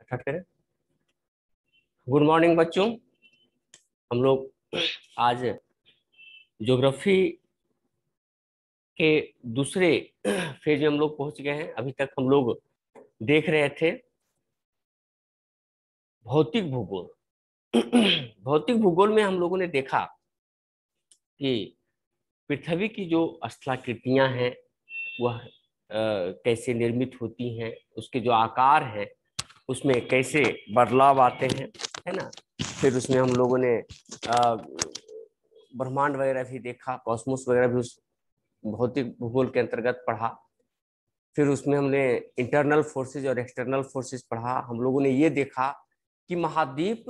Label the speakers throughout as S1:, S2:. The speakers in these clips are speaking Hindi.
S1: स्टार्ट करें। गुड मॉर्निंग बच्चों, हम लोग आज ज्योग्राफी के दूसरे फेज में हम लोग पहुंच गए हैं। अभी तक हम लोग देख रहे थे भौतिक भूगोल। भौतिक भूगोल में हम लोगों ने देखा कि पृथ्वी की जो स्थलाकृतियां हैं वह कैसे निर्मित होती हैं, उसके जो आकार हैं उसमें कैसे बदलाव आते हैं, है ना। फिर उसमें हम लोगों ने ब्रह्मांड वगैरह भी देखा, कॉस्मोस वगैरह भी उस भौतिक भूगोल के अंतर्गत पढ़ा। फिर उसमें हमने इंटरनल फोर्सेज और एक्सटर्नल फोर्सेज पढ़ा। हम लोगों ने ये देखा कि महाद्वीप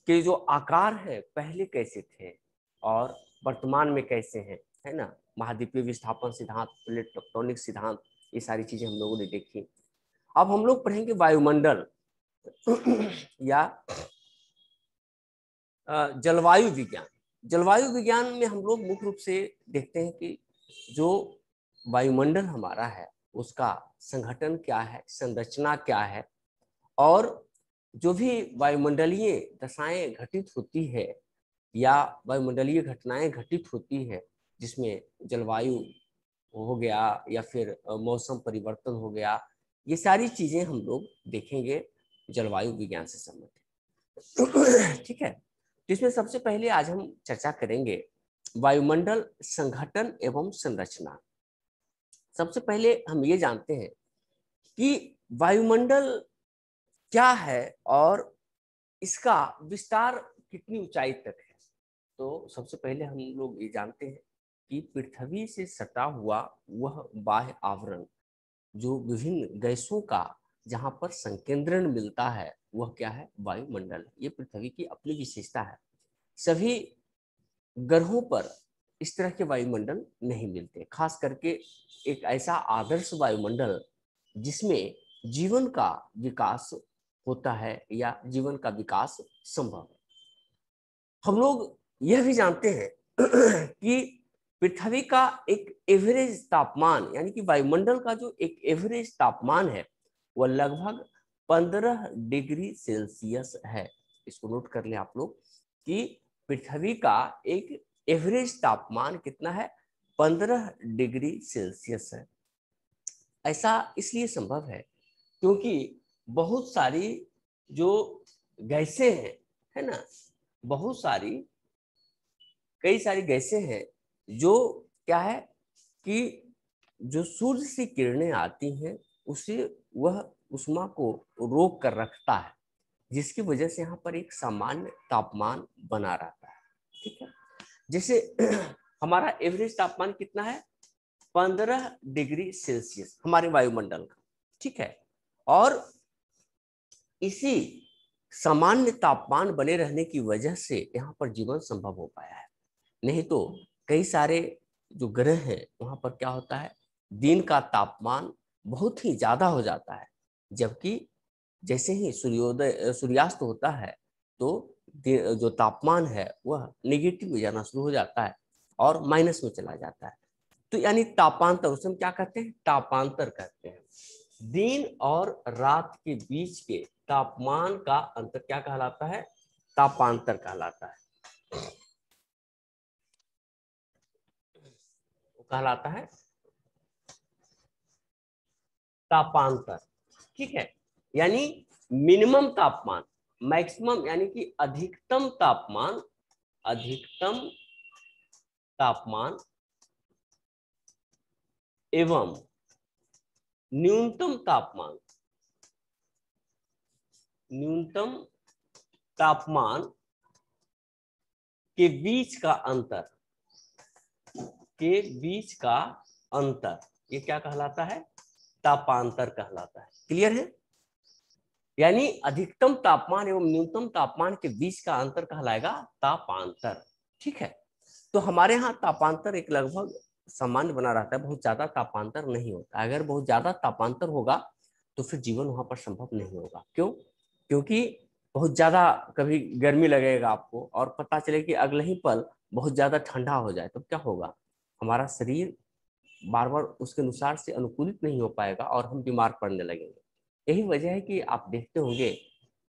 S1: के जो आकार है पहले कैसे थे और वर्तमान में कैसे हैं, है ना। महाद्वीपीय विस्थापन सिद्धांत, प्लेट टेक्टोनिक सिद्धांत, ये सारी चीजें हम लोगों ने देखी। अब हम लोग पढ़ेंगे वायुमंडल या जलवायु विज्ञान। जलवायु विज्ञान में हम लोग मुख्य रूप से देखते हैं कि जो वायुमंडल हमारा है उसका संगठन क्या है, संरचना क्या है, और जो भी वायुमंडलीय दशाएं घटित होती है या वायुमंडलीय घटनाएं घटित होती है जिसमें जलवायु हो गया या फिर मौसम परिवर्तन हो गया, ये सारी चीजें हम लोग देखेंगे जलवायु विज्ञान से संबंधित। ठीक है, तो इसमें सबसे पहले आज हम चर्चा करेंगे वायुमंडल संगठन एवं संरचना। सबसे पहले हम ये जानते हैं कि वायुमंडल क्या है और इसका विस्तार कितनी ऊंचाई तक है। तो सबसे पहले हम लोग ये जानते हैं कि पृथ्वी से सटा हुआ वह बाह्य आवरण जो विभिन्न गैसों का जहां पर संकेंद्रण मिलता है वह क्या है, वायुमंडल। ये पृथ्वी की अपनी विशेषता है। सभी ग्रहों पर इस तरह के वायुमंडल नहीं मिलते, खास करके एक ऐसा आदर्श वायुमंडल जिसमें जीवन का विकास होता है या जीवन का विकास संभव है। हम लोग यह भी जानते हैं कि पृथ्वी का एक एवरेज तापमान यानी कि वायुमंडल का जो एक एवरेज तापमान है वह लगभग 15 डिग्री सेल्सियस है। इसको नोट कर लें आप लोग कि पृथ्वी का एक एवरेज तापमान कितना है, 15 डिग्री सेल्सियस है। ऐसा इसलिए संभव है क्योंकि बहुत सारी जो गैसें हैं, है ना, बहुत सारी कई सारी गैसें हैं जो क्या है कि जो सूर्य से किरणें आती हैं उसे वह उष्मा को रोक कर रखता है, जिसकी वजह से यहाँ पर एक सामान्य तापमान बना रहता है। ठीक है, जैसे हमारा एवरेज तापमान कितना है, 15 डिग्री सेल्सियस हमारे वायुमंडल का। ठीक है, और इसी सामान्य तापमान बने रहने की वजह से यहाँ पर जीवन संभव हो पाया है। नहीं तो कई सारे जो ग्रह हैं वहां पर क्या होता है, दिन का तापमान बहुत ही ज्यादा हो जाता है, जबकि जैसे ही सूर्यास्त होता है तो जो तापमान है वह नेगेटिव में जाना शुरू हो जाता है और माइनस में चला जाता है। तो यानी तापांतर, उसे हम क्या कहते हैं, तापांतर कहते हैं। दिन और रात के बीच के तापमान का अंतर क्या कहलाता है, तापांतर कहलाता है। वो कहलाता है तापांतर। ठीक है, यानी मिनिमम तापमान, मैक्सिमम यानी कि अधिकतम तापमान, अधिकतम तापमान एवं न्यूनतम तापमान, न्यूनतम तापमान के बीच का अंतर, के बीच का अंतर, ये क्या कहलाता है, तापांतर कहलाता है। क्लियर है, यानी अधिकतम तापमान एवं न्यूनतम तापमान के बीच का अंतर कहलाएगा तापांतर। ठीक है, तो हमारे यहाँ तापांतर एक लगभग सामान्य बना रहता है, बहुत ज्यादा तापांतर नहीं होता। अगर बहुत ज्यादा तापांतर होगा तो फिर जीवन वहां पर संभव नहीं होगा। क्यों? क्योंकि बहुत ज्यादा कभी गर्मी लगेगा आपको और पता चले कि अगले ही पल बहुत ज्यादा ठंडा हो जाए तो क्या होगा, हमारा शरीर बार बार उसके अनुसार से अनुकूलित नहीं हो पाएगा और हम बीमार पड़ने लगेंगे। यही वजह है कि आप देखते होंगे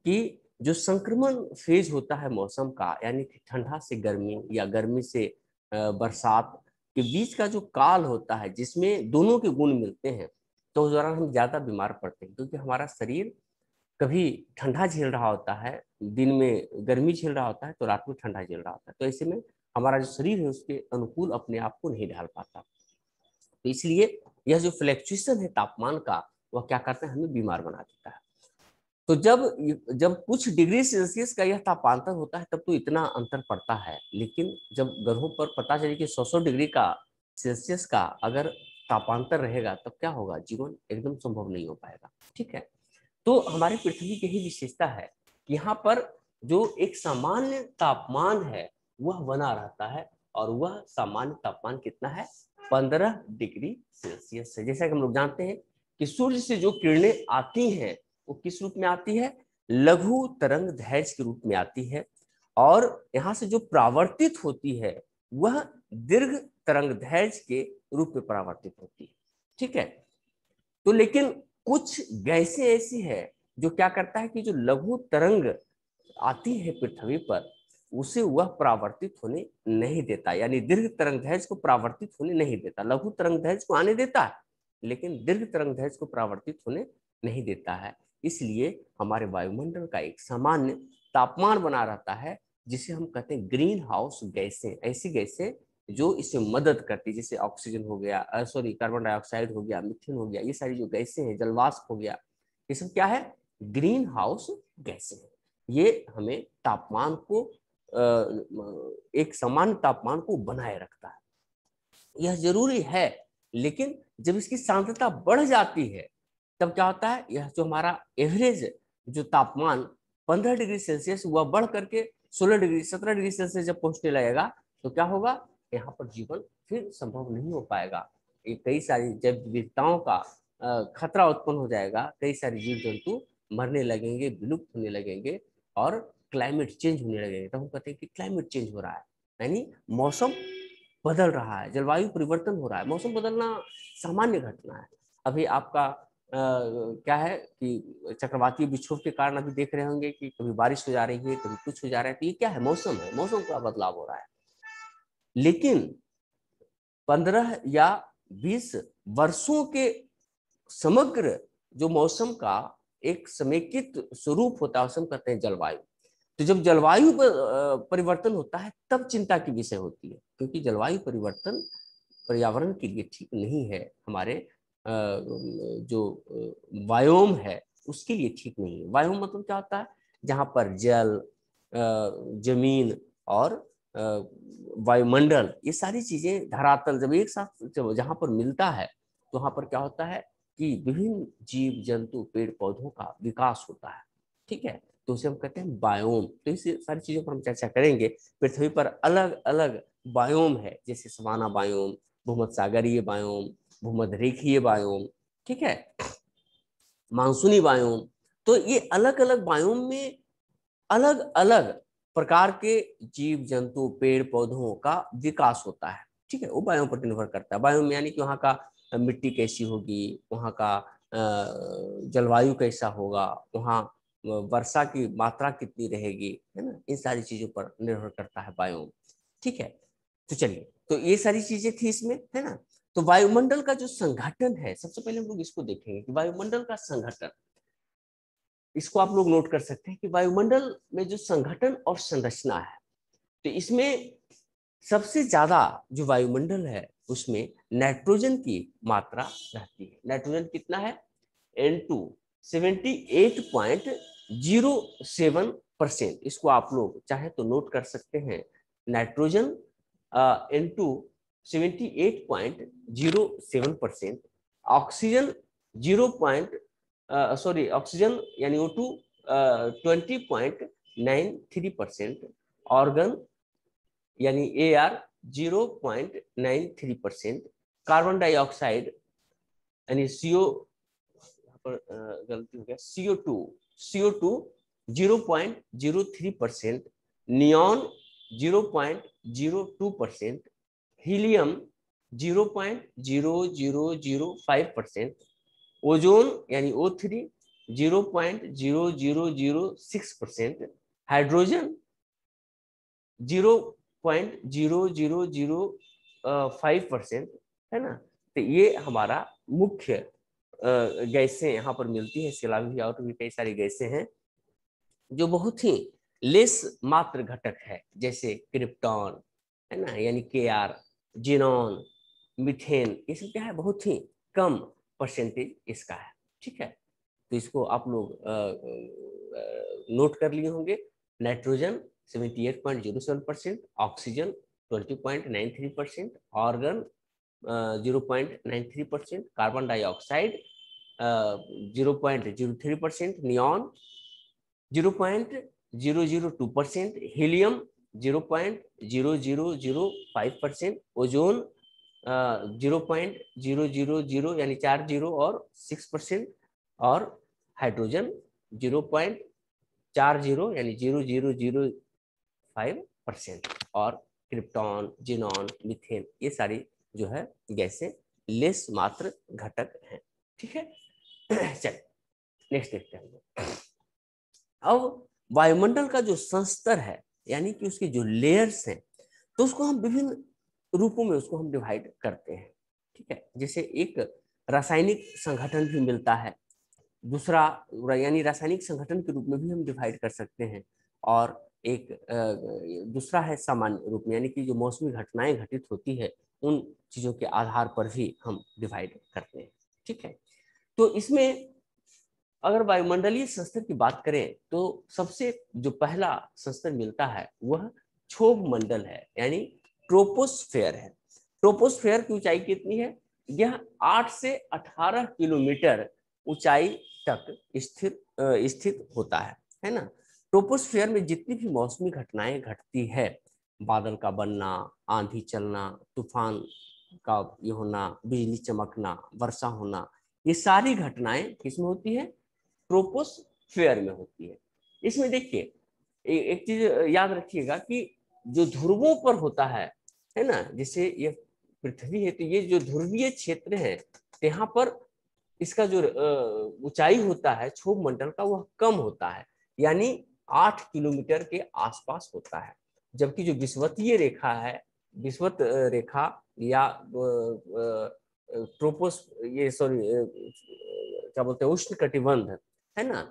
S1: कि जो संक्रमण फेज होता है मौसम का, यानी कि ठंडा से गर्मी या गर्मी से बरसात के बीच का जो काल होता है, जिसमें दोनों के गुण मिलते हैं, तो उस दौरान हम ज्यादा बीमार पड़ते हैं, क्योंकि हमारा शरीर कभी ठंडा झेल रहा होता है, दिन में गर्मी झेल रहा होता है, तो रात में ठंडा झेल रहा होता है। तो ऐसे में हमारा जो शरीर है उसके अनुकूल अपने आप को नहीं ढाल पाता। तो इसलिए यह जो फ्लैक्चुएशन है तापमान का, वह क्या करता है, हमें बीमार बना देता है। तो जब जब कुछ डिग्री सेल्सियस का यह तापांतर होता है, तब तो इतना अंतर पड़ता है, लेकिन जब ग्रहों पर पता चले कि 100 डिग्री का सेल्सियस का अगर तापांतर रहेगा, तब क्या होगा, जीवन एकदम संभव नहीं हो पाएगा। ठीक है, तो हमारी पृथ्वी की यही विशेषता है कि यहाँ पर जो एक सामान्य तापमान है वह बना रहता है, और वह सामान्य तापमान कितना है, 15 डिग्री सेल्सियस है। जैसा कि हम लोग जानते हैं कि सूर्य से जो किरणें आती हैं वो किस रूप में आती है, लघु तरंग दैर्घ्य के रूप में आती है, और यहाँ से जो परावर्तित होती है वह दीर्घ तरंग दैर्घ्य के रूप में परावर्तित होती है। ठीक है, तो लेकिन कुछ गैसें ऐसी है जो क्या करता है कि जो लघु तरंग आती है पृथ्वी पर, उसे वह परावर्तित होने नहीं देता, यानी दीर्घ तरंग दैर्घ्य को परावर्तित होने नहीं देता। लघु तरंग दैर्घ्य को आने देता है, लेकिन दीर्घ तरंग दैर्घ्य को परावर्तित होने नहीं देता है। इसलिए हमारे वायुमंडल का एक सामान्य तापमान बना रहता है, जिसे हम कहते हैं ग्रीन हाउस गैसें। ऐसी गैसें जो इसे मदद करती है, जैसे ऑक्सीजन हो गया, कार्बन डाइऑक्साइड हो गया, मीथेन हो गया, ये सारी जो गैसें हैं, जलवाष्प हो गया, ये सब क्या है, ग्रीन हाउस गैसें हैं। ये हमें तापमान को एक समान तापमान को बनाए रखता है। यह जरूरी है, लेकिन जब इसकी सांद्रता बढ़ जाती है, तब क्या होता है, यह जो हमारा एवरेज जो तापमान 15 डिग्री सेल्सियस, वह बढ़ करके 16 डिग्री 17 डिग्री सेल्सियस जब पहुंचने लगेगा, तो क्या होगा, यहाँ पर जीवन फिर संभव नहीं हो पाएगा। ये कई सारी जैव विविधताओं का खतरा उत्पन्न हो जाएगा, कई सारे जीव जंतु मरने लगेंगे, विलुप्त होने लगेंगे, और क्लाइमेट चेंज होने लगेंगे। तो हम कहते हैं कि क्लाइमेट चेंज हो रहा है, यानी मौसम बदल रहा है, जलवायु परिवर्तन हो रहा है। मौसम बदलना सामान्य घटना है। अभी आपका क्या है कि चक्रवाती विक्षोभ के कारण अभी देख रहे होंगे कि कभी बारिश हो जा रही है, कभी कुछ हो जा रहा है, तो ये क्या है, मौसम है, मौसम का बदलाव हो रहा है। लेकिन 15 या 20 वर्षों के समग्र जो मौसम का एक समेकित स्वरूप होता है, उसे हम कहते हैं जलवायु। तो जब जलवायु परिवर्तन होता है, तब चिंता की विषय होती है, क्योंकि जलवायु परिवर्तन पर्यावरण के लिए ठीक नहीं है, हमारे जो वायोम है उसके लिए ठीक नहीं है। वायोम मतलब क्या होता है, जहाँ पर जल, जमीन और वायुमंडल, ये सारी चीजें, धरातल जब एक साथ जहाँ पर मिलता है, तो वहाँ पर क्या होता है कि विभिन्न जीव जंतु पेड़ पौधों का विकास होता है। ठीक है, तो उसे हम कहते हैं बायोम। तो इस सारी चीजों पर हम चर्चा करेंगे। पृथ्वी पर अलग अलग बायोम है, जैसे सवाना बायोम, भूमध्यसागरीय बायोम, भूमध्यरेखीय बायोम, ठीक है, मानसूनी बायोम। तो ये अलग अलग बायोम में अलग अलग प्रकार के जीव जंतु पेड़ पौधों का विकास होता है। ठीक है, वो बायोम पर निर्भर करता है। बायोम यानी कि वहाँ का मिट्टी कैसी होगी, वहाँ का जलवायु कैसा होगा, वहाँ वर्षा की मात्रा कितनी रहेगी, है ना, इन सारी चीजों पर निर्भर करता है बायोम। ठीक है, तो चलिए, तो ये सारी चीजें थी इसमें, है ना। तो वायुमंडल का जो संगठन है, सबसे पहले हम लोग इसको देखेंगे कि वायुमंडल का संगठन, इसको आप लोग नोट कर सकते हैं कि वायुमंडल में जो संगठन और संरचना है, तो इसमें सबसे ज्यादा जो वायुमंडल है उसमें नाइट्रोजन की मात्रा रहती है। नाइट्रोजन कितना है, N2 78.07%। इसको आप लोग चाहे तो नोट कर सकते हैं। Nitrogen N2 78.07%, oxygen 0. ऑक्सीजन यानी O2 20.93%, ऑर्गन यानी AR 0.93%, कार्बन डाइऑक्साइड यानी CO, पर गलती हो गया, CO2 0.03%, नियॉन 0.02%, हीलियम 0.0005%, ओजोन यानी O3 0.0006%, हाइड्रोजन 0.0005%, है ना। तो ये हमारा मुख्य गैसें यहाँ पर मिलती है। इसके अलावा भी और भी कई सारी गैसें हैं जो बहुत ही लेस मात्र घटक है, जैसे क्रिप्टॉन, है ना, यानी Kr, जिनॉन, मीथेन, ये सब क्या है, बहुत ही कम परसेंटेज इसका है। ठीक है, तो इसको आप लोग नोट कर लिए होंगे। Nitrogen 78.07%, oxygen 20.93%, organ 0.93%, carbon dioxide 0.03%, neon 0.002%, helium 0.0005%, ozone 0.000 यानी 40 और 6%, और हाइड्रोजन 0.40 यानी 0005%, और क्रिप्टॉन, जिनॉन, मीथेन, ये सारी जो है गैसें लेस मात्र घटक हैं। ठीक है, चलिए नेक्स्ट देखते हैं। अब वायुमंडल का जो संस्तर है, यानी कि उसके जो लेयर्स हैं, तो उसको हम विभिन्न रूपों में उसको हम डिवाइड करते हैं। ठीक है, जैसे एक रासायनिक संगठन भी मिलता है, दूसरा यानी रासायनिक संगठन के रूप में भी हम डिवाइड कर सकते हैं, और एक दूसरा है सामान्य रूप में, यानी कि जो मौसमी घटनाएं घटित होती है उन चीजों के आधार पर भी हम डिवाइड करते हैं। ठीक है, तो इसमें अगर वायुमंडलीय संस्तर की बात करें तो सबसे जो पहला संस्तर मिलता है वह क्षोभ मंडल है, यानी ट्रोपोस्फेयर है। ट्रोपोस्फेयर की ऊंचाई कितनी है? यह 8 से 18 किलोमीटर ऊंचाई तक स्थित होता है ना। ट्रोपोस्फेयर में जितनी भी मौसमी घटनाएं घटती है, बादल का बनना, आंधी चलना, तूफान का ये होना, बिजली चमकना, वर्षा होना, ये सारी घटनाएं किसमें होती है? ट्रोपोस्फेयर में होती है। इसमें देखिए एक चीज याद रखिएगा कि जो ध्रुवों पर होता है ना, जैसे ये पृथ्वी है तो ये जो ध्रुवीय क्षेत्र है, यहाँ पर इसका जो ऊंचाई होता है क्षोभ मंडल का वह कम होता है, यानी 8 किलोमीटर के आसपास होता है। जबकि जो विषुवतीय रेखा है, विषुवत रेखा या ट्रोपोस ये सॉरी क्या बोलते हैं, उष्ण कटिबंध, है ना,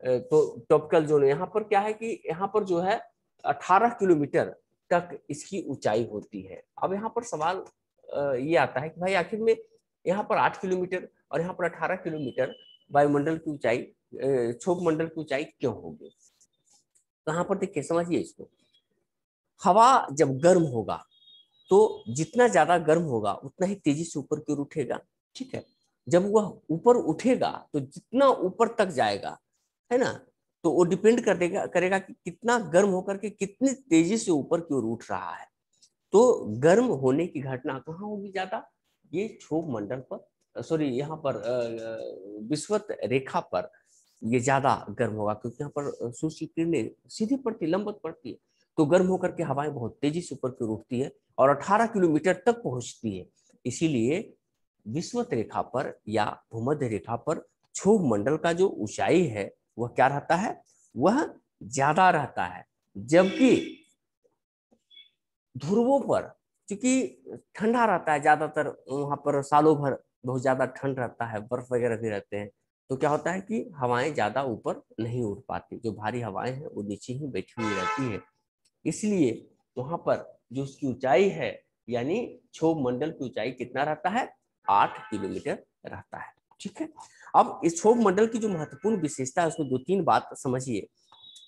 S1: तो टॉपिकल जोन, यहाँ पर क्या है कि यहाँ पर जो है 18 किलोमीटर तक इसकी ऊंचाई होती है। अब यहाँ पर सवाल ये आता है कि भाई आखिर में यहाँ पर 8 किलोमीटर और यहाँ पर 18 किलोमीटर वायुमंडल की ऊंचाई, क्षोभ मंडल की ऊंचाई क्यों होगी? तो यहाँ पर देखिए, समझिए इसको। हवा जब गर्म होगा तो जितना ज्यादा गर्म होगा उतना ही तेजी से ऊपर की ओर उठेगा। ठीक है, जब वह ऊपर उठेगा तो जितना ऊपर तक जाएगा, है ना, तो वो डिपेंड करेगा कि कितना गर्म होकर के कितनी तेजी से ऊपर की ओर उठ रहा है। तो गर्म होने की घटना कहाँ होगी ज्यादा? ये क्षोभ मंडल पर, सॉरी यहाँ पर विषुवत रेखा पर ये ज्यादा गर्म होगा, क्योंकि यहाँ पर सूर्य की किरणें सीधी पड़ती, लंबवत पड़ती है, तो गर्म होकर के हवाएं बहुत तेजी से ऊपर की ओर उठती है और 18 किलोमीटर तक पहुंचती है। इसीलिए विषुवत रेखा पर या भूमध्य रेखा पर क्षोभ मंडल का जो ऊंचाई है वह क्या रहता है? वह ज्यादा रहता है। जबकि ध्रुवों पर क्योंकि ठंडा रहता है ज्यादातर, वहां पर सालों भर बहुत ज्यादा ठंड रहता है, बर्फ वगैरह भी रहते हैं, तो क्या होता है कि हवाएं ज्यादा ऊपर नहीं उड़ पाती, जो भारी हवाएं हैं वो नीचे ही बैठी हुई रहती है। इसलिए वहां पर जो उसकी ऊंचाई है, यानी क्षोभ मंडल की ऊंचाई कितना रहता है? 8 किलोमीटर रहता है। ठीक है, अब इस क्षोभ मंडल की जो महत्वपूर्ण विशेषता है उसमें 2-3 बात समझिए।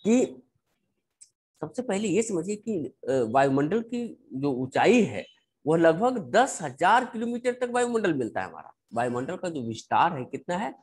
S1: कि सबसे पहले ये समझिए कि वायुमंडल की जो ऊंचाई है वह लगभग 10,000 किलोमीटर तक वायुमंडल मिलता है। हमारा वायुमंडल का जो विस्तार है कितना है?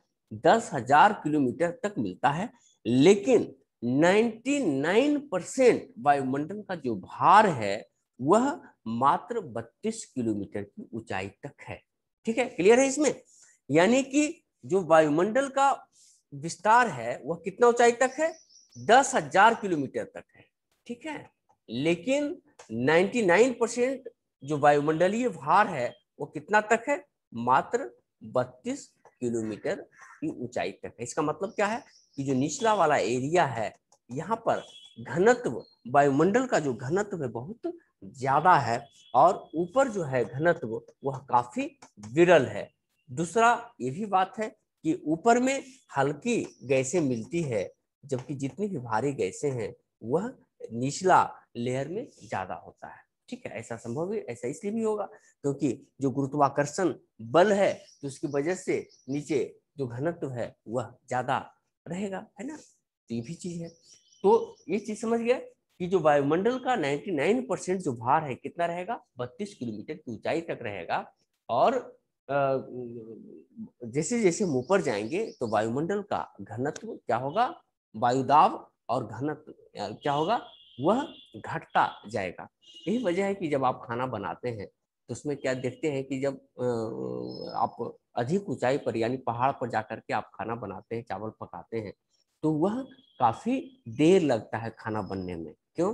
S1: 10,000 किलोमीटर तक मिलता है। लेकिन 99% वायुमंडल का जो भार है वह मात्र 32 किलोमीटर की ऊंचाई तक है। ठीक है, क्लियर है इसमें? यानी कि जो वायुमंडल का विस्तार है वह कितना ऊंचाई तक है? 10,000 किलोमीटर तक है। ठीक है, लेकिन 99% जो वायुमंडलीय भार है वो कितना तक है? मात्र 32 किलोमीटर की ऊंचाई तक है। इसका मतलब क्या है कि जो निचला वाला एरिया है यहाँ पर घनत्व, वायुमंडल का जो घनत्व है बहुत ज्यादा है, और ऊपर जो है घनत्व वह काफी विरल है। दूसरा ये भी बात है कि ऊपर में हल्की गैसें मिलती है, जबकि जितनी भी भारी गैसें हैं वह निचला लेयर में ज्यादा होता है। ठीक है, ऐसा संभव है, ऐसा इसलिए भी होगा क्योंकि जो गुरुत्वाकर्षण बल है तो उसकी वजह से नीचे जो घनत्व है वह ज्यादा रहेगा, है ना। तो ये भी चीज है। तो ये चीज समझ गया कि जो वायुमंडल का 99% जो भार है कितना रहेगा, 32 किलोमीटर की ऊंचाई तक रहेगा। और जैसे जैसे हम ऊपर जाएंगे तो वायुमंडल का घनत्व क्या होगा, वायुदाब और घनत्व क्या होगा, वह घटता जाएगा। यही वजह है कि जब आप खाना बनाते हैं तो उसमें क्या देखते हैं कि जब आप अधिक ऊंचाई पर यानी पहाड़ पर जाकर के आप खाना बनाते हैं, चावल पकाते हैं, तो वह काफी देर लगता है खाना बनने में। क्यों?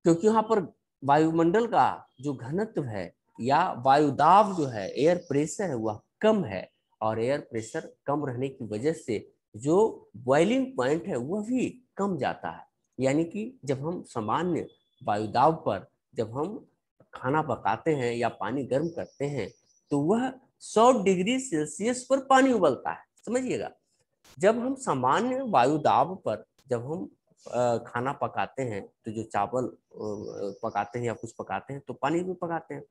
S1: क्योंकि वहां पर वायुमंडल का जो घनत्व है या वायुदाब जो है, एयर प्रेशर है, वह कम है। और एयर प्रेशर कम रहने की वजह से जो बॉइलिंग पॉइंट है वह भी कम जाता है। यानी कि जब हम सामान्य वायुदाब पर जब हम खाना पकाते हैं या पानी गर्म करते हैं तो वह 100 डिग्री सेल्सियस पर पानी उबलता है, समझिएगा। जब हम सामान्य वायु दाब पर जब हम खाना पकाते हैं तो जो चावल पकाते हैं या कुछ पकाते हैं तो पानी भी पकाते हैं,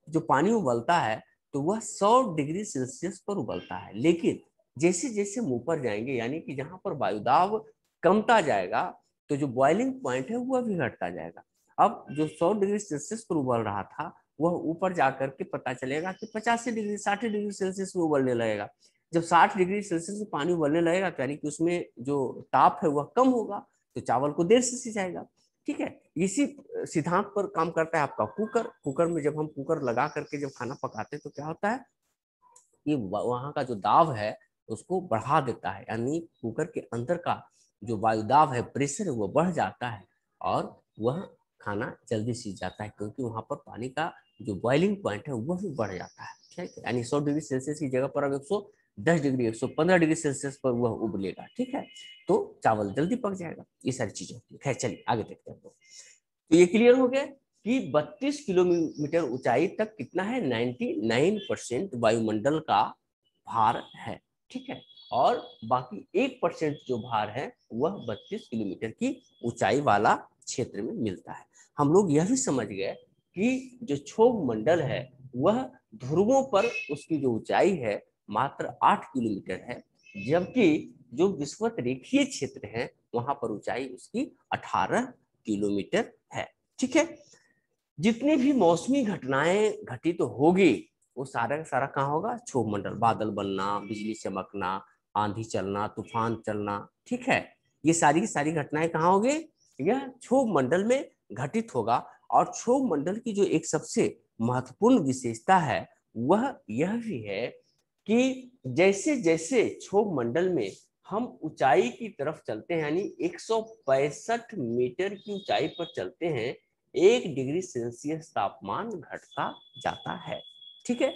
S1: जो पानी उबलता है तो वह 100 डिग्री सेल्सियस पर उबलता है। लेकिन जैसे जैसे हम ऊपर जाएंगे यानी कि जहां पर वायुदाब कमता जाएगा तो जो बॉइलिंग पॉइंट है वह भी घटता जाएगा। अब जो 100 डिग्री सेल्सियस पर उबल रहा था वह ऊपर जाकर के पता चलेगा कि 85 डिग्री 60 डिग्री सेल्सियस में उबलने लगेगा। जब 60 डिग्री सेल्सियस में पानी उबलने लगेगा तो यानी कि उसमें जो ताप है वह कम होगा, तो चावल को देर से सिजाएगा। ठीक है, इसी सिद्धांत पर काम करता है आपका कुकर। कुकर में जब हम कुकर लगा करके जब खाना पकाते हैं तो क्या होता है कि वहां का जो दाब है उसको बढ़ा देता है, यानी कुकर के अंदर का जो वायुदाब है, प्रेशर है, वो बढ़ जाता है और वह खाना जल्दी सीज जाता है क्योंकि वहां पर पानी का जो बॉइलिंग पॉइंट है वह भी बढ़ जाता है। ठीक है, यानी 100 डिग्री सेल्सियस की जगह पर अब 110 डिग्री 115 डिग्री सेल्सियस पर वह उबलेगा। ठीक है, तो चावल जल्दी पक जाएगा। ये सारी चीजें होती है। खैर चलिए आगे देखते हैं। तो ये क्लियर हो गया कि 32 किलोमीटर ऊंचाई तक कितना है, 99% वायुमंडल का भार है। ठीक है, और बाकी 1% जो भार है वह 32 किलोमीटर की ऊंचाई वाला क्षेत्र में मिलता है। हम लोग यह भी समझ गए कि जो क्षोभ मंडल है वह ध्रुवों पर उसकी जो ऊंचाई है मात्र 8 किलोमीटर है, जबकि जो विषुवत रेखीय क्षेत्र है वहां पर ऊंचाई उसकी 18 किलोमीटर है। ठीक है, जितनी भी मौसमी घटनाएं घटित तो होगी वो सारा का सारा कहाँ होगा, क्षोभ मंडल। बादल बनना, बिजली चमकना, आंधी चलना, तूफान चलना, ठीक है, ये सारी की सारी घटनाएं कहाँ होगी, यह क्षोभ मंडल में घटित होगा। और क्षोभ मंडल की जो एक सबसे महत्वपूर्ण विशेषता है वह यह भी है कि जैसे जैसे क्षोभ मंडल में हम ऊंचाई की तरफ चलते हैं, यानी 165 मीटर की ऊंचाई पर चलते हैं, 1 डिग्री सेल्सियस तापमान घटता जाता है। ठीक है,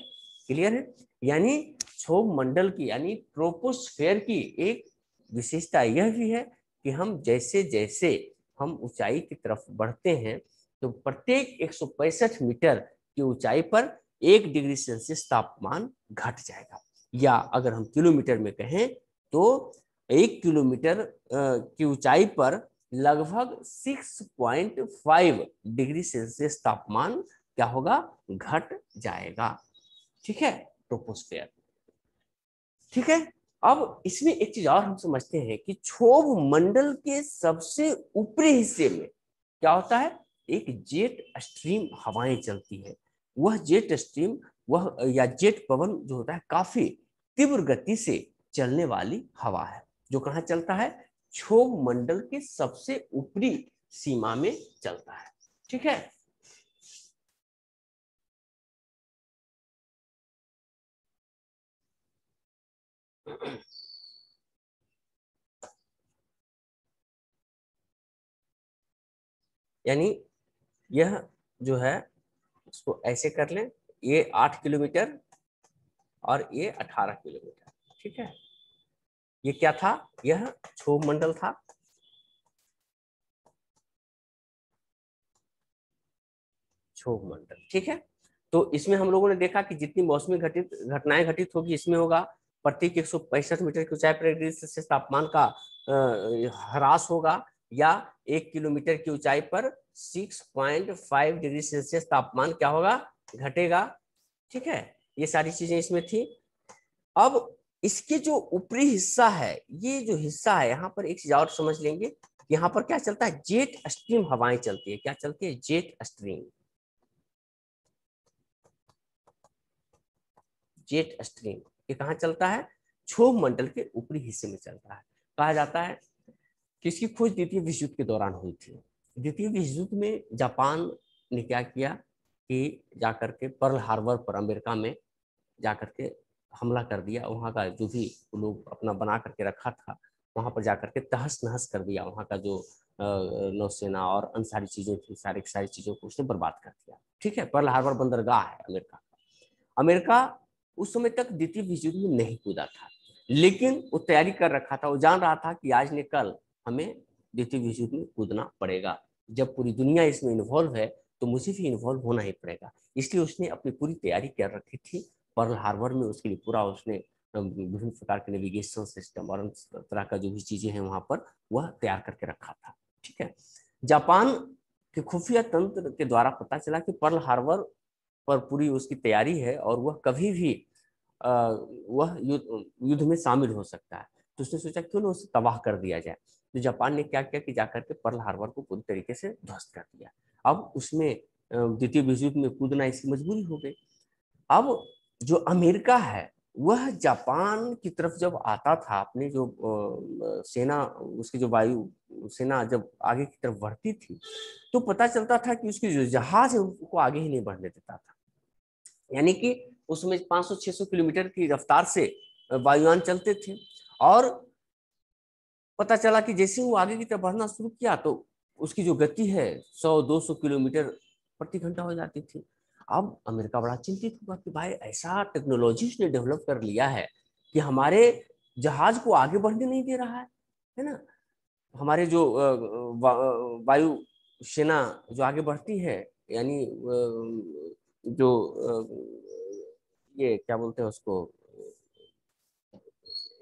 S1: क्लियर है। यानी क्षोभ मंडल की यानी ट्रोपोस्फेयर की एक विशेषता यह भी है कि हम जैसे जैसे हम ऊंचाई की तरफ बढ़ते हैं तो प्रत्येक 165 मीटर की ऊंचाई पर 1 डिग्री सेल्सियस तापमान घट जाएगा। या अगर हम किलोमीटर में कहें तो 1 किलोमीटर की ऊंचाई पर लगभग 6.5 डिग्री सेल्सियस तापमान क्या होगा, घट जाएगा। ठीक है, ट्रोपोस्फेयर। ठीक है, अब इसमें एक चीज और हम समझते हैं कि क्षोभ मंडल के सबसे ऊपरी हिस्से में क्या होता है, एक जेट स्ट्रीम हवाएं चलती है। वह जेट स्ट्रीम वह या जेट पवन जो होता है काफी तीव्र गति से चलने वाली हवा है, जो कहाँ चलता है, क्षोभ मंडल के सबसे ऊपरी सीमा में चलता है। ठीक है, यानी यह जो है इसको ऐसे कर लें, ये 8 किलोमीटर और ये 18 किलोमीटर। ठीक है, ये क्या था, यह क्षोभ मंडल था। क्षोभ मंडल, ठीक है। तो इसमें हम लोगों ने देखा कि जितनी मौसमी घटनाएं घटित होगी इसमें होगा प्रत्येक 165 मीटर की ऊंचाई पर डिग्री सेल्सियस तापमान का ह्रास होगा, या 1 किलोमीटर की ऊंचाई पर 6.5 डिग्री सेल्सियस तापमान क्या होगा, घटेगा। ठीक है, ये सारी चीजें इसमें थी। अब इसके जो ऊपरी हिस्सा है, ये जो हिस्सा है यहाँ पर एक चीज और समझ लेंगे, यहाँ पर क्या चलता है, जेट स्ट्रीम हवाएं चलती है। क्या चलती है, जेट स्ट्रीम। जेट स्ट्रीम ये कहाँ चलता है, क्षोभ मंडल के ऊपरी हिस्से में चलता है। कहा जाता है कि इसकी खोज द्वितीय विश्व युद्ध के दौरान हुई थी। द्वितीय विश्व युद्ध में जापान ने क्या किया कि जाकर के पर्ल हार्बर पर अमेरिका में जाकर के हमला कर दिया। वहाँ का जो भी लोग अपना बना करके रखा था, वहाँ पर जाकर के तहस नहस कर दिया। वहाँ का जो नौसेना और अन्य सारी चीजें थी, सारी चीजों को उसने बर्बाद कर दिया। ठीक है, पर्ल हार्बर बंदरगाह है अमेरिका। अमेरिका उस समय तक द्वितीय विश्व युद्ध में नहीं कूदा था, लेकिन वो तैयारी कर रखा था। वो जान रहा था कि आज ने कल हमें द्वितीय विश्व युद्ध में कूदना पड़ेगा। जब पूरी दुनिया इसमें इन्वॉल्व है तो मुझे भी इन्वॉल्व होना ही पड़ेगा। इसलिए उसने अपनी पूरी तैयारी कर रखी थी। पर्ल हार्बर में उसके लिए पूरा उसने विभिन्न प्रकार के नेविगेशन सिस्टम और तरह का जो भी चीजें हैं वहां पर वह तैयार करके रखा था। ठीक है, जापान के खुफिया तंत्र के द्वारा पता चला कि पर्ल हार्बर पर पूरी उसकी तैयारी है और वह कभी भी वह युद्ध में शामिल हो सकता है। तो उसने सोचा क्यों ना उसे तबाह कर दिया जाए। तो जापान ने क्या किया कि जाकर के पर्ल हार्बर को पूरी तरीके से ध्वस्त कर दिया। अब उसमें द्वितीय विश्व युद्ध में कूदना इसकी मजबूरी हो गई। अब जो अमेरिका है वह जापान की तरफ जब आता था, अपनी जो सेना, उसकी जो वायु सेना जब आगे की तरफ बढ़ती थी, तो पता चलता था कि उसकी जो जहाज है उसको आगे ही नहीं बढ़ने देता था। यानी कि उसमें 500-600 किलोमीटर की रफ्तार से वायुयान चलते थे। और पता चला कि जैसे वो आगे की तरफ बढ़ना शुरू किया तो उसकी जो गति है 100-200 किलोमीटर प्रति घंटा हो जाती थी। अब अमेरिका बड़ा चिंतित हुआ कि भाई ऐसा टेक्नोलॉजी उसने डेवलप कर लिया है कि हमारे जहाज को आगे बढ़ने नहीं दे रहा है ना। हमारे जो वायु सेना जो आगे बढ़ती है, यानी जो ये क्या बोलते हैं उसको,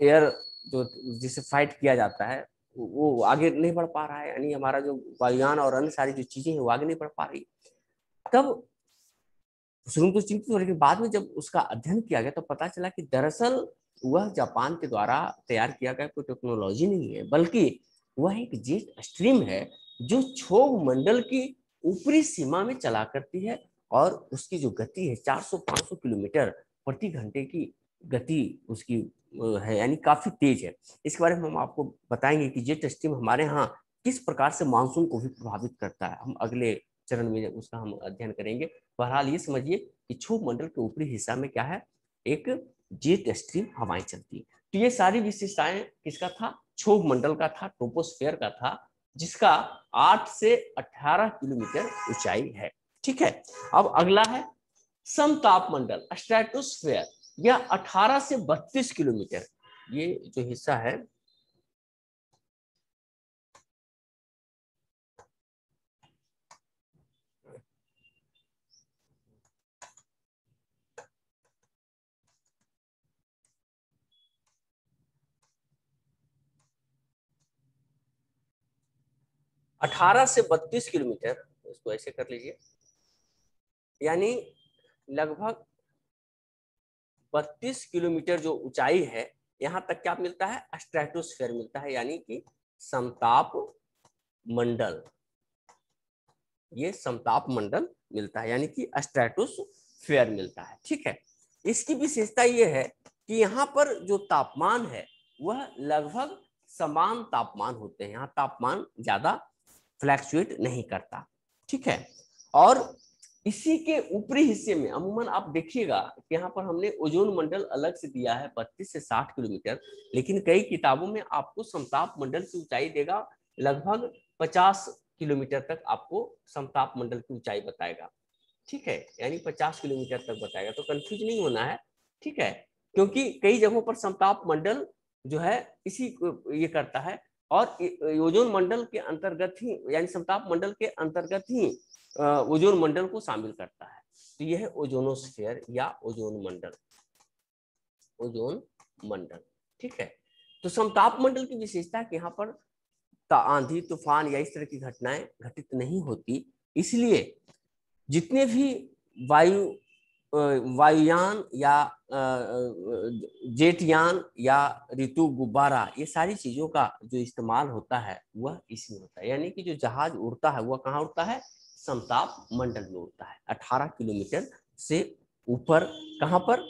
S1: एयर, जो जिससे फाइट किया जाता है, वो आगे नहीं बढ़ पा रहा है। यानी हमारा जो वायुयान और अन्य सारी जो चीजें हैं वो आगे नहीं बढ़ पा रही। तब शुरू में तो चिंतित हो, लेकिन बाद में जब उसका अध्ययन किया गया तो पता चला कि दरअसल वह जापान के द्वारा तैयार किया गया कोई टेक्नोलॉजी नहीं है, बल्कि वह एक जेट स्ट्रीम है जो क्षोभ मंडल की ऊपरी सीमा में चला करती है। और उसकी जो गति है 400-500 किलोमीटर प्रति घंटे की गति उसकी है, यानी काफी तेज है। इसके बारे में हम आपको बताएंगे कि जेट स्ट्रीम हमारे यहाँ किस प्रकार से मानसून को भी प्रभावित करता है। हम अगले चरण में उसका हम अध्ययन करेंगे। बहरहाल ये समझिए कि क्षोभ मंडल के ऊपरी हिस्सा में क्या है, एक जेट स्ट्रीम हवाएं चलती है। तो ये सारी विशेषताएं किसका था, क्षोभ मंडल का था, ट्रोपोस्फेयर का था, जिसका 8 से 18 किलोमीटर ऊंचाई है। ठीक है, अब अगला है समताप मंडल, स्ट्रेटोस्फेयर। यह 18 से 32 किलोमीटर, ये जो हिस्सा है 18 से 32 किलोमीटर, इसको ऐसे कर लीजिए, यानी लगभग 32 किलोमीटर जो ऊंचाई है, यहां तक क्या मिलता है, स्ट्रेटोस्फेयर मिलता है, यानी कि समताप मंडल। ये समताप मंडल मिलता है, यानी कि स्ट्रेटोस्फेयर मिलता है। ठीक है, इसकी विशेषता ये है कि यहाँ पर जो तापमान है वह लगभग समान तापमान होते हैं। यहाँ तापमान ज्यादा फ्लैक्चुएट नहीं करता। ठीक है, और इसी के ऊपरी हिस्से में अमूमन आप देखिएगा कि यहाँ पर हमने ओजोन मंडल अलग से दिया है 32 से 60 किलोमीटर, लेकिन कई किताबों में आपको समताप मंडल की ऊंचाई देगा लगभग 50 किलोमीटर तक, आपको समताप मंडल की ऊंचाई बताएगा। ठीक है, यानी 50 किलोमीटर तक बताएगा, तो कंफ्यूज नहीं होना है। ठीक है, क्योंकि कई जगहों पर समताप मंडल जो है इसी ये करता है, और ओजोन मंडल के अंतर्गत ही, यानी समताप मंडल के अंतर्गत ही ओजोन मंडल को शामिल करता है। तो यह है ओजोनोस्फीयर या ओजोन मंडल, ओजोन मंडल। ठीक है, तो समताप मंडल की विशेषता है कि यहाँ पर आंधी तूफान या इस तरह की घटनाएं घटित नहीं होती, इसलिए जितने भी वायुयान या जेटयान या ऋतु गुब्बारा, ये सारी चीजों का जो इस्तेमाल होता है वह इसमें होता है। यानी कि जो जहाज उड़ता है वह कहाँ उड़ता है? समताप मंडल में उड़ता है, 18 किलोमीटर से ऊपर। कहाँ पर?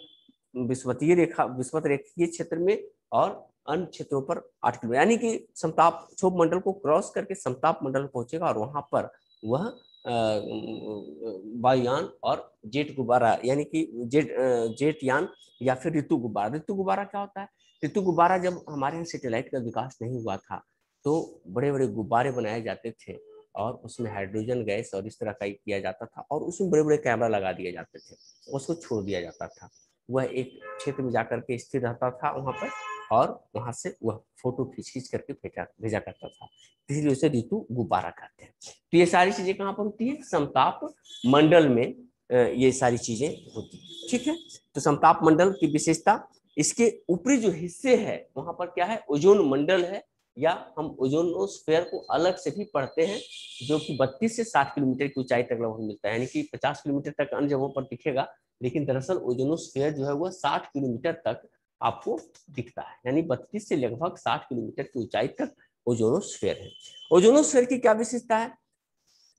S1: विषुवतीय रेखा, विषुवत रेखीय क्षेत्र में, और अन्य क्षेत्रों पर 8 किलोमीटर, यानी कि समताप क्षोभ मंडल को क्रॉस करके समताप मंडल पहुंचेगा, और वहां पर वह वायुयान और जेट गुब्बारा, यानी कि जेट यान या फिर ऋतु गुब्बारा। ऋतु गुब्बारा क्या होता है? ऋतु गुब्बारा, जब हमारे यहाँ सैटेलाइट का विकास नहीं हुआ था तो बड़े बड़े गुब्बारे बनाए जाते थे, और उसमें हाइड्रोजन गैस और इस तरह का किया जाता था, और उसमें बड़े बड़े कैमरा लगा दिए जाते थे, उसको छोड़ दिया जाता था। वह एक क्षेत्र में जाकर के स्थिर रहता था वहां पर, और वहां से वह फोटो खींच करके भेजा करता था, इसलिए उसे ऋतु गुब्बारा कहते हैं। तो ये सारी चीजें कहाँ पर होती है? समताप मंडल में ये सारी चीजें होती है। ठीक है, तो समताप मंडल की विशेषता, इसके ऊपरी जो हिस्से है वहां पर क्या है? ओजोन मंडल है, या हम ओजोनोस्फीयर को अलग से भी पढ़ते हैं, जो कि 32 से 60 किलोमीटर की ऊंचाई तक लगभग मिलता है, यानी कि 50 किलोमीटर तक अन्य जगहों पर दिखेगा, लेकिन दरअसल ओजोनोस्फीयर जो है वह 60 किलोमीटर तक आपको दिखता है, यानी 32 से लगभग 60 किलोमीटर की ऊंचाई तक ओजोनोस्फीयर है। ओजोनोस्फीयर की क्या विशेषता है?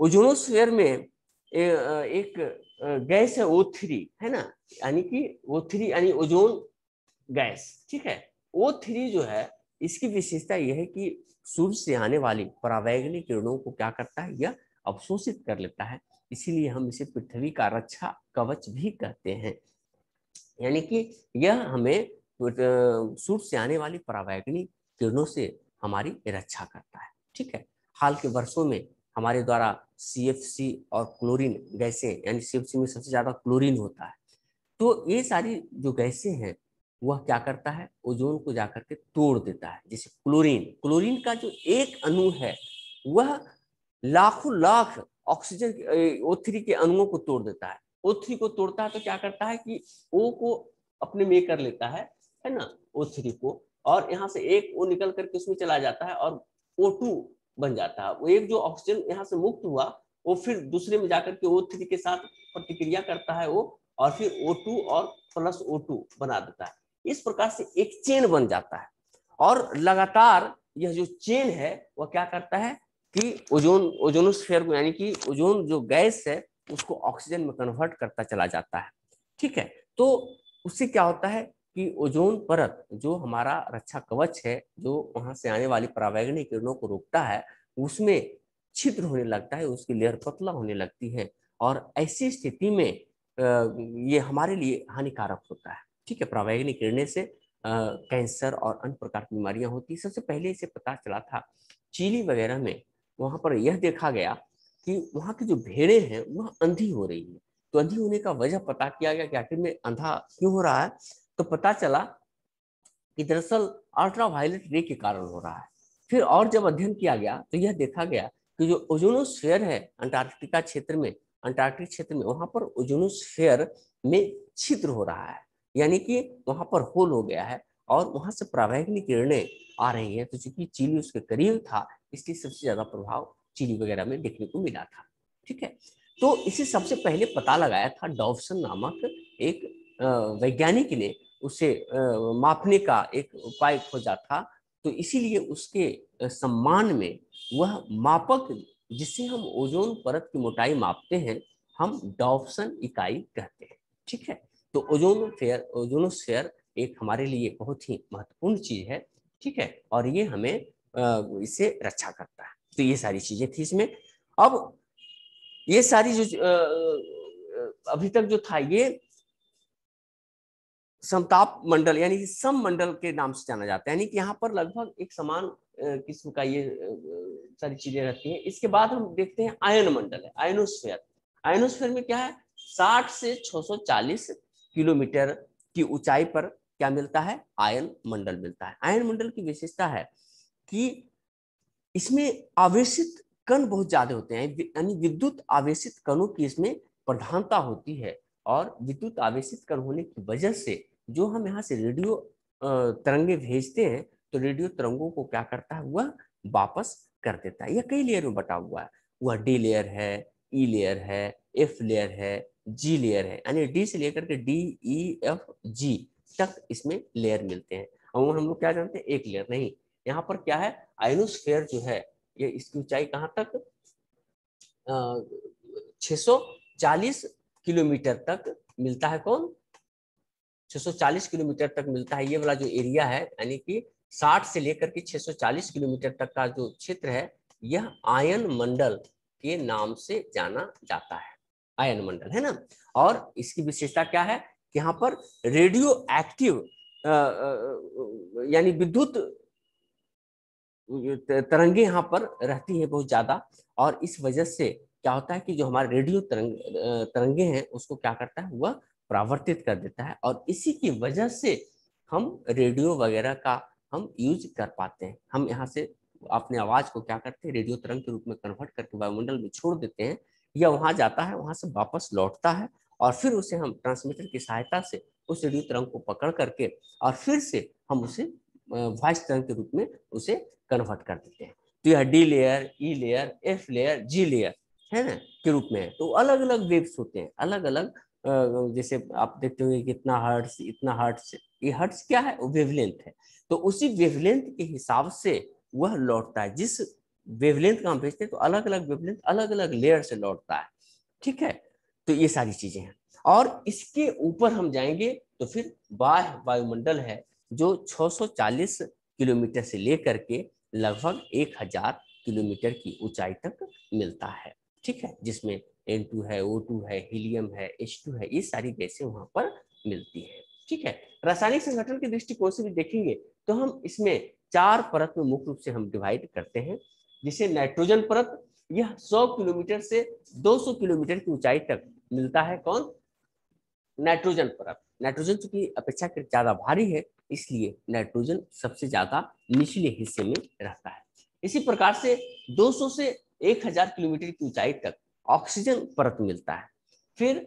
S1: ओजोनोस्फीयर में एक गैस है O3, है ना, यानी कि O3 यानी ओजोन गैस। ठीक है, O3 जो है, इसकी विशेषता यह है कि सूर्य से आने वाली परावैंगनिक किरणों को क्या करता है? यह अवशोषित कर लेता है, इसीलिए हम इसे पृथ्वी का रक्षा कवच भी कहते हैं। यानी कि यह हमें सूर्य से आने वाली परावैंगनिक किरणों से हमारी रक्षा करता है। ठीक है, हाल के वर्षों में हमारे द्वारा CFC और क्लोरीन गैसें, यानी CFC में सबसे ज्यादा क्लोरीन होता है, तो ये सारी जो गैसें हैं वह क्या करता है? ओजोन को जाकर के तोड़ देता है। जैसे क्लोरीन, क्लोरीन का जो एक अणु है वह लाखों लाख ऑक्सीजन O3 के अणुओं को तोड़ देता है। O3 को तोड़ता है तो क्या करता है कि O को अपने में कर लेता है ना, O3 को, और यहाँ से एक O निकल करके उसमें चला जाता है और O2 बन जाता है। वो एक जो ऑक्सीजन यहाँ से मुक्त हुआ वो फिर दूसरे में जाकर के O3 के साथ प्रतिक्रिया करता है वो, और फिर O2 और प्लस O2 बना देता है। इस प्रकार से एक चेन बन जाता है, और लगातार यह जो चेन है वह क्या करता है कि ओजोनोस्फीयर को, यानी कि ओजोन जो गैस है उसको ऑक्सीजन में कन्वर्ट करता चला जाता है। ठीक है, तो उससे क्या होता है कि ओजोन परत जो हमारा रक्षा कवच है, जो वहां से आने वाली परावैंगनिक किरणों को रोकता है, उसमें छिद्र होने लगता है, उसकी लेयर पतला होने लगती है, और ऐसी स्थिति में ये हमारे लिए हानिकारक होता है। ठीक है, परावैंगनिक किरणें से कैंसर और अन्य प्रकार की बीमारियां होती। सबसे पहले इसे पता चला था चिली वगैरह में, वहां पर यह देखा गया कि वहां की जो भेड़ें हैं वह अंधी हो रही है। तो अंधी होने का वजह पता किया गया कि आखिर में अंधा क्यों हो रहा है, तो पता चला कि दरअसल अल्ट्रावायलेट रे के कारण हो रहा है। फिर और जब अध्ययन किया गया तो यह देखा गया कि जो ओजोनोस्फीयर है अंटार्कटिका क्षेत्र में, अंटार्कटिक क्षेत्र में, वहां पर ओजोनोस्फीयर में छिद्र हो रहा है, यानी कि वहां पर होल हो गया है, और वहां से परावैंगनिक किरणें आ रही है। तो चूंकि चिली उसके करीब था, इसलिए सबसे ज्यादा प्रभाव चिली वगैरह में देखने को मिला था। ठीक है, तो इसे सबसे पहले पता लगाया था डॉवसन नामक एक वैज्ञानिक ने, उसे मापने का एक उपाय खोजा था। तो इसीलिए उसके सम्मान में वह मापक, जिससे हम ओजोन परत की मोटाई मापते हैं, हम डॉवसन इकाई कहते हैं। ठीक है, तो ओजोनोस्फीयर एक हमारे लिए बहुत ही महत्वपूर्ण चीज है। ठीक है, और ये हमें इससे रक्षा करता है। तो ये सारी चीजें थी इसमें। अब ये सारी जो अभी तक जो था, ये समताप मंडल यानी कि सम मंडल के नाम से जाना जाता है, यानी कि यहाँ पर लगभग एक समान किस्म का ये सारी चीजें रहती हैं। इसके बाद हम देखते हैं आयन मंडल है, आयनोस्फीयर। आयनोस्फीयर में क्या है? 60 से 640 किलोमीटर की ऊंचाई पर क्या मिलता है, आयन मंडल मिलता है। आयन मंडल की विशेषता है कि इसमें आवेशित कण बहुत ज्यादा होते हैं, यानी विद्युत आवेशित कणों की इसमें प्रधानता होती है। और विद्युत आवेशित कण होने की वजह से जो हम यहाँ से रेडियो तरंगे भेजते हैं, तो रेडियो तरंगों को क्या करता है, वह वापस कर देता है। यह कई लेयर में बटा हुआ है, वह डी लेयर है, ई लेयर है, एफ लेयर है, जी लेयर है, यानी डी से लेकर के डी ई एफ जी तक इसमें लेयर मिलते हैं। और हम लोग क्या जानते हैं, एक लेयर नहीं, यहाँ पर क्या है, आयनोस्फीयर जो है, ये इसकी ऊंचाई कहाँ तक, 640 किलोमीटर तक मिलता है। कौन, 640 किलोमीटर तक मिलता है। ये वाला जो एरिया है, यानी कि 60 से लेकर के 640 किलोमीटर तक का जो क्षेत्र है, यह आयन मंडल के नाम से जाना जाता है। आयन मंडल है ना। और इसकी विशेषता क्या है कि यहाँ पर रेडियो एक्टिव यानी विद्युत तरंगे यहाँ पर रहती है बहुत ज्यादा। और इस वजह से क्या होता है कि जो हमारे रेडियो तरंगे हैं, उसको क्या करता है, वह परावर्तित कर देता है। और इसी की वजह से हम रेडियो वगैरह का हम यूज कर पाते हैं। हम यहाँ से अपने आवाज को क्या करते हैं, रेडियो तरंग के रूप में कन्वर्ट करके वायुमंडल में छोड़ देते हैं, या वहां जाता है, वहां से वापस लौटता है, और फिर उसे हम ट्रांसमीटर की सहायता से उस रेडियो तरंग को पकड़ करके और फिर से हम उसे वॉइस तरंग के रूप में उसे कन्वर्ट कर देते हैं। तो यह डी लेयर, ई लेयर, एफ लेयर, जी लेयर है ना के रूप में है। तो अलग अलग वेव्स होते हैं, अलग अलग, जैसे आप देखते होंगे कितना हर्ट्ज, इतना हर्ट्ज, ये हर्ट्ज क्या है, वेवलेंथ है। तो उसी वेवलेंथ के हिसाब से वह लौटता है। जिस वेवलेंथ का हम भेजते हैं, तो अलग अलग वेवलेंथ अलग अलग लेयर से लौटता है। ठीक है, तो ये सारी चीजें हैं। और इसके ऊपर हम जाएंगे तो फिर बाह्य वायुमंडल है, जो 640 किलोमीटर से लेकर के लगभग 1000 किलोमीटर की ऊंचाई तक मिलता है। ठीक है, जिसमें N2 है, O2 है, हीलियम है, H2 है, ये सारी गैसें वहां पर मिलती है। ठीक है, रासायनिक संगठन के दृष्टिकोण से भी देखेंगे तो हम इसमें 4 परत में मुख्य रूप से हम डिवाइड करते हैं। जिसे नाइट्रोजन परत, यह 100 किलोमीटर से 200 किलोमीटर की ऊंचाई तक मिलता है। कौन, नाइट्रोजन परत। नाइट्रोजन चूंकि अपेक्षाकृत ज्यादा भारी है, इसलिए नाइट्रोजन सबसे ज्यादा निचले हिस्से में रहता है। इसी प्रकार से 200 से 1000 किलोमीटर की ऊंचाई तक ऑक्सीजन परत मिलता है। फिर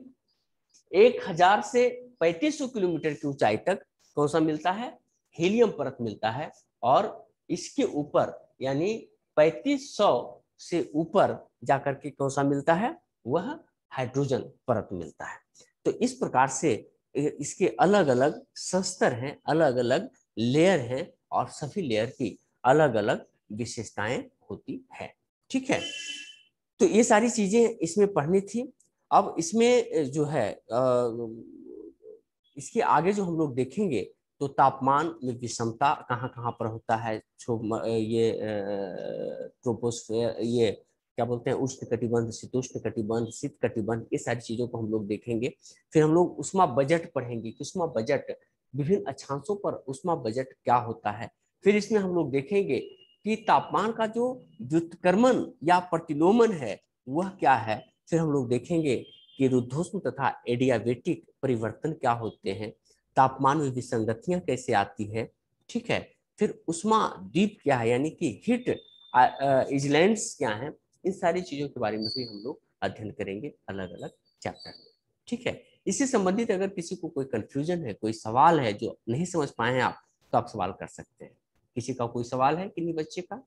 S1: 1000 से 3500 किलोमीटर की ऊंचाई तक कौन सा मिलता है, हीलियम परत मिलता है। और इसके ऊपर यानी 3500 से ऊपर जाकर के कौन सा मिलता है, वह हाइड्रोजन परत मिलता है। तो इस प्रकार से इसके अलग अलग स्तर हैं, अलग अलग लेयर हैं, और सभी लेयर की अलग अलग विशेषताएं होती है। ठीक है, तो ये सारी चीजें इसमें पढ़नी थी। अब इसमें जो है इसके आगे जो हम लोग देखेंगे, तो तापमान में विषमता कहाँ कहाँ पर होता है, ये ट्रोपोस्फेयर, ये क्या बोलते हैं, उष्ण कटिबंध, शीतोष्ण कटिबंध, शीत कटिबंध, ये सारी चीजों को हम लोग देखेंगे। फिर हम लोग उष्मा बजट पढ़ेंगे कि उष्मा बजट, विभिन्न अक्षांशों पर उष्मा बजट क्या होता है। फिर इसमें हम लोग देखेंगे कि तापमान का जो व्युत्क्रमण या प्रतिलोमन है, वह क्या है। फिर हम लोग देखेंगे कि रुद्धोष्ण तथा एडियाबेटिक परिवर्तन क्या होते हैं, तापमान में विसंगतियां कैसे आती है। ठीक है, फिर उष्मा द्वीप क्या है, यानी कि हीट आइलैंड्स क्या हैं। इन सारी चीजों के बारे में भी हम लोग अध्ययन करेंगे अलग अलग चैप्टर में। ठीक है, इससे संबंधित अगर किसी को कोई कंफ्यूजन है, कोई सवाल है जो नहीं समझ पाए हैं आप, तो आप सवाल कर सकते हैं। किसी का कोई सवाल है कि नहीं बच्चे का?